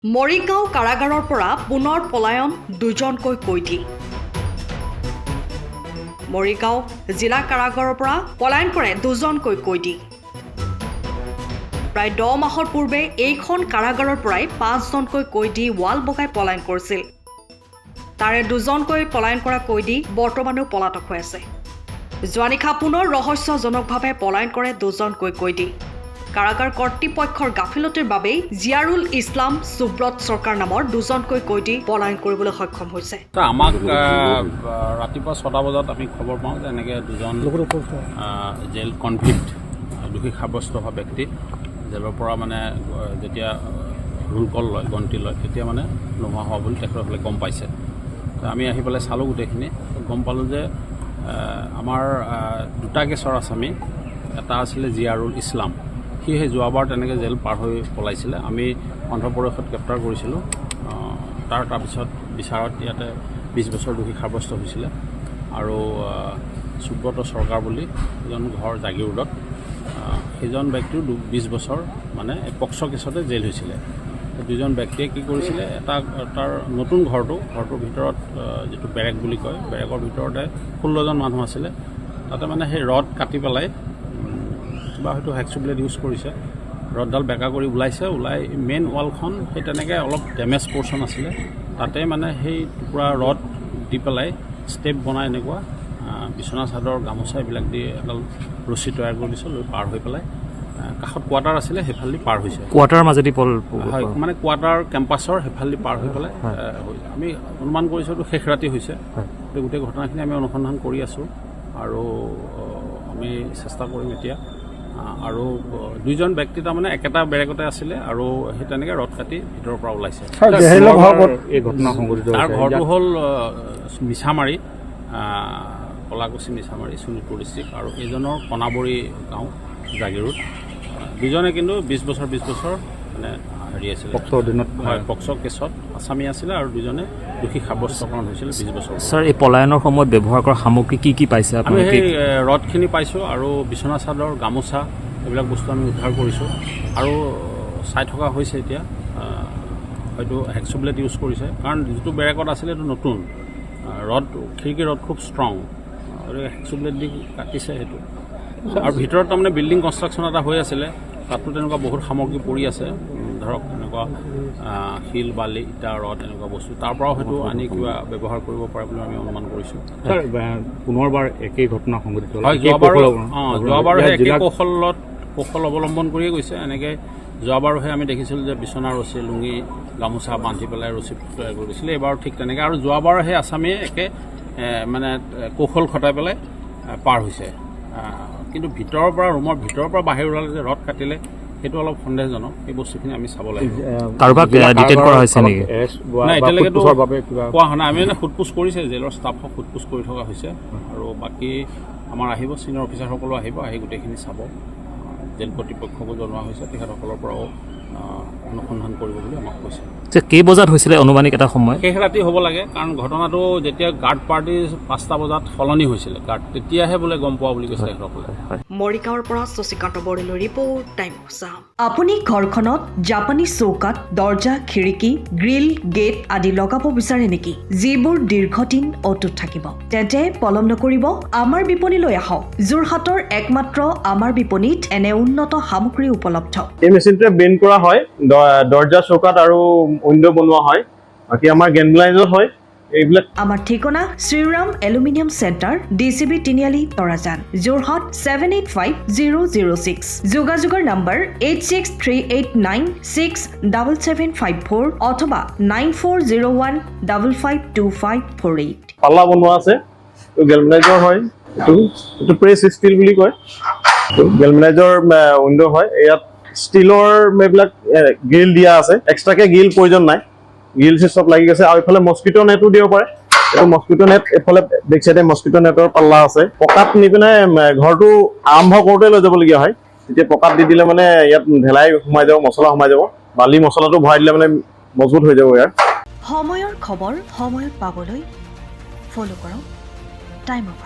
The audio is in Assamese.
মৰিগাঁও কাৰাগাৰৰ পৰা পুনৰ পলায়ন দুজনকৈ কৈদী। মৰিগাঁও জিলা কাৰাগাৰৰ পৰা পলায়ন কৰে দুজনকৈ কৈদী। প্ৰায় 10 মাহৰ পূৰ্বে এইখন কাৰাগাৰৰ পৰাই 5জনকৈ কৈদী ৱাল বগাই পলায়ন কৰিছিল। তাৰে দুজনকৈ পলায়ন কৰা কৈদী বৰ্তমানেও পলাতক হৈ আছে। যোৱা নিশা পুনৰ ৰহস্যজনকভাৱে পলায়ন কৰে দুজনকৈ কৈদী। কাৰাগাৰ কৰ্তৃপক্ষৰ গাফিলতিৰ বাবেই জিয়াৰুল ইছলাম সুব্ৰত চৰকাৰ নামৰ দুজনকৈ কৈদী পলায়ন কৰিবলৈ সক্ষম হৈছে। আমাক ৰাতিপুৱা 6টা বজাত আমি খবৰ পাওঁ যে এনেকৈ দুজন জেল কনভিক্ট দোষী সাব্যস্ত হোৱা ব্যক্তি জেলৰ পৰা মানে যেতিয়া ৰোল কল লয় গন্তি লয় তেতিয়া মানে নোহোৱা হোৱা বুলি তেখেতসকলে গম পাইছে। আমি আহি পেলাই চালোঁ গোটেইখিনি, গম পালোঁ যে আমাৰ দুটা কেছৰ আসামী, এটা আছিলে জিয়াৰুল ইছলাম, সি সেই যোৱাবাৰ তেনেকৈ জেল পাৰ হৈ পলাইছিলে। আমি অন্ধ্ৰপ্ৰদেশত গ্ৰেপ্তাৰ কৰিছিলোঁ। তাৰপিছত বিচাৰত ইয়াতে 20 বছৰ দোষী সাব্যস্ত হৈছিলে। আৰু সুব্ৰত চৰকাৰ বুলি এজন ঘৰ জাগিৰোডত, সেইজন ব্যক্তিও 20 বছৰ মানে পক্সো কেছতে জেল হৈছিলে। দুজন ব্যক্তিয়ে কি কৰিছিলে, তাৰ নতুন ঘৰটোৰ ভিতৰত যিটো বেৰেক বুলি কয়, বেৰেকৰ ভিতৰতে 16জন মানুহ আছিলে। তাতে মানে সেই ৰড কাটি পেলাই কিবা হয়তো হেক্সো ব্লেড ইউজ কৰিছে, ৰডডাল বেকা কৰি ওলাই মেইন ৱালখন সেই তেনেকৈ অলপ ডেমেজ পৰ্চন আছিলে, তাতে মানে সেই টুকুৰা ৰড দি পেলাই ষ্টেপ বনাই এনেকুৱা বিচনা চাদৰ গামোচা এইবিলাক দি এডাল ৰছী তৈয়াৰ কৰি দিছে, লৈ পাৰ হৈ পেলাই কাষত কোৱাৰ্টাৰ আছিলে সেইফালেদি পাৰ হৈছে। কোৱাৰ্টাৰ মাজেদি হয়, মানে কোৱাৰ্টাৰ কেম্পাছৰ সেইফালেদি পাৰ হৈ পেলাই আমি অনুমান কৰিছোঁ এইটো শেষ ৰাতি হৈছে। গোটেই ঘটনাখিনি আমি অনুসন্ধান কৰি আছোঁ আৰু আমি চেষ্টা কৰিম এতিয়া। আৰু দুইজন ব্যক্তি তাৰমানে একেটা বেৰেকতে আছিলে আৰু সেই তেনেকৈ ৰড কাটি ভিতৰৰ পৰা ওলাইছে। তাৰ ঘৰটো হ'ল মিছামাৰী, কলাকুছি মিছামাৰী, শোণিতপুৰ ডিষ্ট্ৰিক্ট, আৰু এইজনৰ কণাবৰী গাঁও জাগিৰোড। দুজনে কিন্তু 20 বছৰ মানে হেৰি আছিলে, হয় পক্সো কেছত আসামী আছিলে, আৰু দুজনে দোষী সাব্যস্তকৰণ হৈছিলে 20 বছৰ। ছাৰ, এই পলায়নৰ সময়ত ব্যৱহাৰ কৰা সামগ্ৰী কি পাইছে? আমি সেই ৰডখিনি পাইছোঁ আৰু বিচনা চাদৰ গামোচা এইবিলাক বস্তু আমি উদ্ধাৰ কৰিছোঁ। আৰু চাই থকা হৈছে এতিয়া হয়তো হেক্সো ব্লেড ইউজ কৰিছে, কাৰণ যিটো বেৰেকত আছিলে এইটো নতুন ৰড, খিৰিকী ৰড খুব ষ্ট্ৰং, আৰু হেক্সো ব্লেড দি কাটিছে সেইটো। আৰু ভিতৰত তাৰমানে বিল্ডিং কনষ্ট্ৰাকশ্যন এটা হৈ আছিলে, তাতো তেনেকুৱা বহুত সামগ্ৰী পৰি আছে, ধৰক এনেকুৱা শিল বালি ইটা ৰড এনেকুৱা বস্তু, তাৰ পৰাও হয়তো আনি কিবা ব্যৱহাৰ কৰিব পাৰে বুলি আমি অনুমান কৰিছোঁ। পুনৰবাৰ একেই ঘটনা সংঘটিত হ'ল। হয়, যোৱাবাৰো সেই একে কৌশল অৱলম্বন কৰিয়ে গৈছে। এনেকৈ যোৱাবাৰোহে আমি দেখিছিলোঁ যে বিচনা ৰছী লুঙি গামোচা বান্ধি পেলাই ৰছী তৈয়াৰ কৰি দিছিলে, এইবাৰো ঠিক তেনেকৈ। আৰু যোৱাবাৰ সেই আসামীয়ে একে মানে কৌশল খটাই পেলাই পাৰ হৈছে। কিন্তু ৰুমৰ ভিতৰৰ পৰা বাহিৰ ওলালে যে ৰড কাটিলে সেইটো অলপ সন্দেহজনক। এই বস্তুখিনি আমি চাব লাগিব। কাৰোবাক ডিটেইন কৰা হৈছে নেকি? নাই, এতিয়ালৈকেতো কোৱা হোৱা নাই। আমি মানে সোধপোছ কৰিছে, জেলৰ ষ্টাফক সোধপোছ কৰি থকা হৈছে, আৰু বাকী আমাৰ আহিব ছিনিয়ৰ অফিচাৰসকলো আহিব, আহি গোটেইখিনি চাব। জেল কৰ্তৃপক্ষকো জনোৱা হৈছে, তেখেতসকলৰ পৰাও অনুসন্ধান কৰিব বুলি আমাক কৈছে। কেই বজাত হৈছিলে অনুমানিক এটা সময়? শেষ ৰাতি হ'ব লাগে, কাৰণ ঘটনাটো যেতিয়া গাৰ্ড পাৰ্টি 5টা বজাত সলনি হৈছিলে গাৰ্ড, তেতিয়াহে বোলে গম পোৱা বুলি কৈছে তেখেতসকলে। মৰিগাঁৱৰ পৰা শশীকান্ত বড়োলৈ ৰিপৰ্ট, টাইম অফ। আপুনি ঘৰখনত জাপানী চৌকাত দৰ্জা, খিৰিকী, গ্ৰিল, গেট আদি লগাব বিচাৰে নেকি, যিবোৰ দীৰ্ঘদিন অটুট থাকিব? তেন্তে পলম নকৰিব, আমাৰ বিপণীলৈ আহক। যোৰহাটৰ একমাত্ৰ আমাৰ বিপণীত এনে উন্নত সামগ্ৰী উপলব্ধ। এই মেচিনটোৱে বেণ্ড কৰা হয়, দৰ্জা চৌকাত আৰু উইন্ডো বনোৱা হয়, বাকী আমাৰ গেনব্লাইজৰ হয় এইবিলাক। আমাৰ ঠিকনা শ্ৰীৰাম এলুমিনিয়াম চেণ্টাৰ, DCB তিনিআলি, তৰাজান, যোৰহাট 785006। যোগাযোগৰ নম্বৰ 8638967754 অথবা 9401552548। পাল্লা বনোৱা আছে, গেলভেনাইজৰ হয়, এইটো প্ৰেছ ষ্টীল বুলি কয়, গেলভেনাইজৰ উইন্ডো হয়। ইয়াত ষ্টীলৰ এইবিলাক গ্ৰিল দিয়া আছে, এক্সট্ৰাকে গ্ৰিল প্ৰয়োজন নাই, গ্ৰিল চব লাগি গৈছে। আৰু এইফালে মস্কিটো নেটো দিব পাৰে, এইটো মস্কিটো নেট, এইফালে বেক চাইডে মস্কিটো নেটৰ পাল্লা আছে। পকাত নি পিনে ঘৰটো আৰম্ভ কৰোঁতে লৈ যাবলগীয়া হয়, তেতিয়া পকাত দি দিলে মানে ইয়াত ঢেলাই সোমাই যাব, মছলা সোমাই যাব, বালি মছলাটো ভৰাই দিলে মানে মজবুত হৈ যাব। ইয়াৰ সময়ৰ খবৰ সময়ত পাবলৈ ফ'ল' কৰক টাইম অফ।